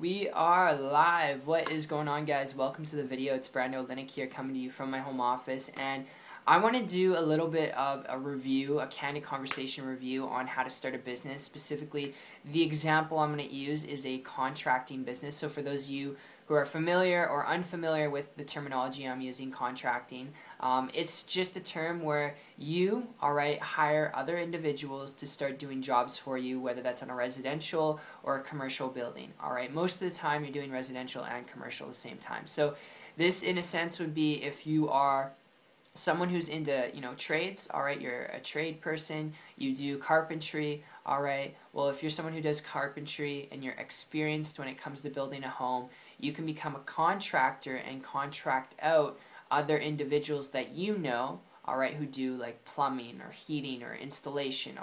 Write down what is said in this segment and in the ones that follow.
We are live. What is going on, guys? Welcome to the video. It's Brando Linick here, coming to you from my home office, and I want to do a little bit of a review, a candid conversation review on how to start a business. Specifically, the example I'm going to use is a contracting business. So for those of you who are familiar or unfamiliar with the terminology I'm using, contracting, it's just a term where you, hire other individuals to start doing jobs for you, whether that's on a residential or a commercial building. Most of the time you're doing residential and commercial at the same time. So this, in a sense, would be if you are someone who's into, trades, you're a trade person, you do carpentry, well, if you're someone who does carpentry and you're experienced when it comes to building a home, you can become a contractor and contract out other individuals that you know, who do like plumbing or heating or installation,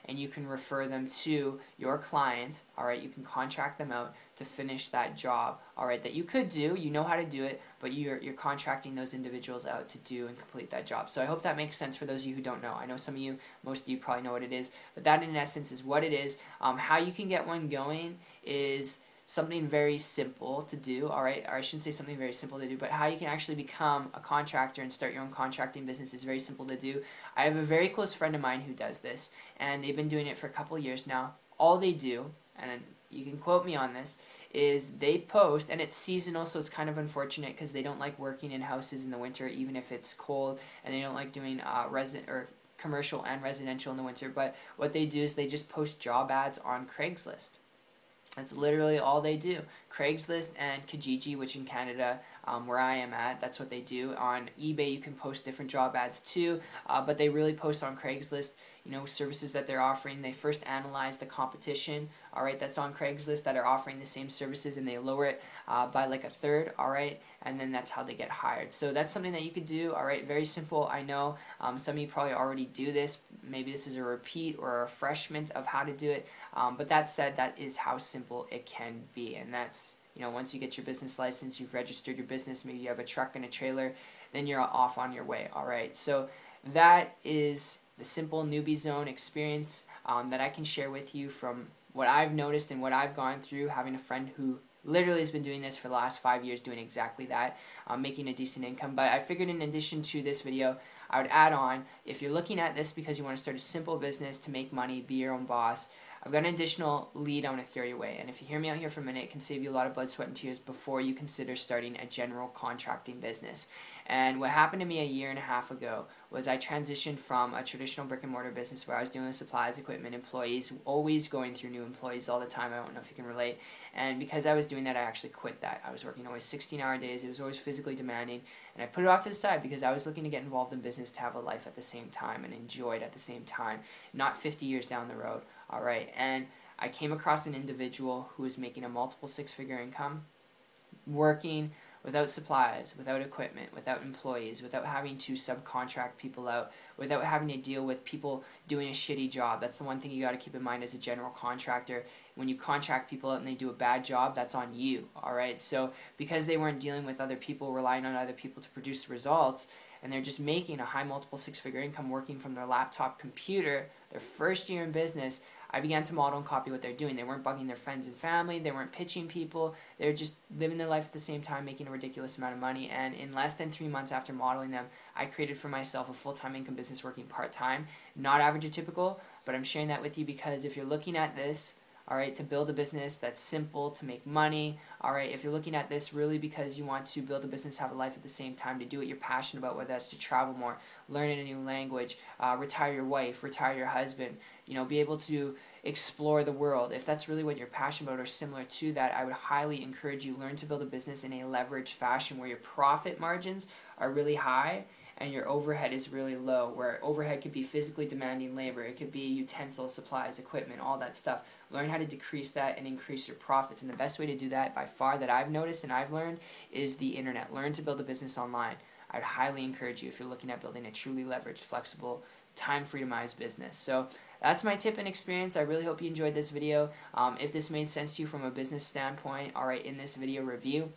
and you can refer them to your client, you can contract them out to finish that job, that you could do, you know how to do it, but you're contracting those individuals out to do and complete that job. So I hope that makes sense for those of you who don't know. I know some of you, most of you probably know what it is, but that in essence is what it is. How you can get one going is something very simple to do, or I shouldn't say something very simple to do, but how you can actually become a contractor and start your own contracting business is very simple to do. I have a very close friend of mine who does this, and they've been doing it for a couple of years now. All they do, and you can quote me on this, is they post, and it's seasonal, so it's kind of unfortunate because they don't like working in houses in the winter, even if it's cold, and they don't like doing commercial and residential in the winter, but what they do is they just post job ads on Craigslist. That's literally all they do. Craigslist and Kijiji, which in Canada, where I am at, that's what they do. On eBay, you can post different job ads too, but they really post on Craigslist, services that they're offering. They first analyze the competition, that's on Craigslist that are offering the same services, and they lower it by like a third, and then that's how they get hired. So that's something that you could do, very simple. I know some of you probably already do this. Maybe this is a repeat or a refreshment of how to do it, but that said, that is how simple it can be, and that's, once you get your business license, you've registered your business, maybe you have a truck and a trailer, then you're off on your way, So that is the simple newbie zone experience that I can share with you from what I've noticed and what I've gone through, having a friend who literally has been doing this for the last 5 years, doing exactly that, making a decent income. But I figured in addition to this video, I would add on, if you're looking at this because you want to start a simple business to make money, be your own boss, I've got an additional lead I want to throw your way. And if you hear me out here for a minute, it can save you a lot of blood, sweat, and tears before you consider starting a general contracting business. And what happened to me a year and a half ago was I transitioned from a traditional brick and mortar business where I was dealing with supplies, equipment, employees, always going through new employees all the time. I don't know if you can relate. And because I was doing that, I actually quit that. I was working always 16-hour days. It was always physically demanding. And I put it off to the side because I was looking to get involved in business to have a life at the same time and enjoy it at the same time, not 50 years down the road. And I came across an individual who was making a multiple six-figure income, working without supplies, without equipment, without employees, without having to subcontract people out, without having to deal with people doing a shitty job. That's the one thing you got to keep in mind as a general contractor. When you contract people out and they do a bad job, that's on you, So because they weren't dealing with other people, relying on other people to produce results, and they're just making a high multiple six-figure income working from their laptop computer, their first year in business, I began to model and copy what they're doing. They weren't bugging their friends and family. They weren't pitching people. They were just living their life at the same time, making a ridiculous amount of money. And in less than 3 months after modeling them, I created for myself a full-time income business working part-time. Not average or typical, but I'm sharing that with you because if you're looking at this, to build a business that's simple, to make money, if you're looking at this really because you want to build a business, have a life at the same time, to do what you're passionate about, whether that's to travel more, learn a new language, retire your wife, retire your husband, be able to explore the world. If that's really what you're passionate about or similar to that, I would highly encourage you learn to build a business in a leveraged fashion where your profit margins are really high and your overhead is really low, where overhead could be physically demanding labor, it could be utensils, supplies, equipment, all that stuff. Learn how to decrease that and increase your profits, and the best way to do that by far that I've noticed and I've learned is the internet. Learn to build a business online. I'd highly encourage you if you're looking at building a truly leveraged, flexible, time-freedomized business. So that's my tip and experience. I really hope you enjoyed this video. If this made sense to you from a business standpoint, in this video review,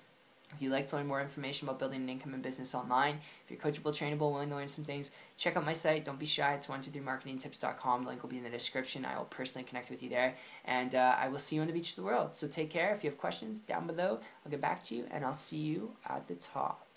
If you'd like to learn more information about building an income and business online, if you're coachable, trainable, willing to learn some things, check out my site. Don't be shy. It's 123marketingtips.com. The link will be in the description. I will personally connect with you there. And I will see you on the beach of the world. So take care. If you have questions, down below, I'll get back to you. And I'll see you at the top.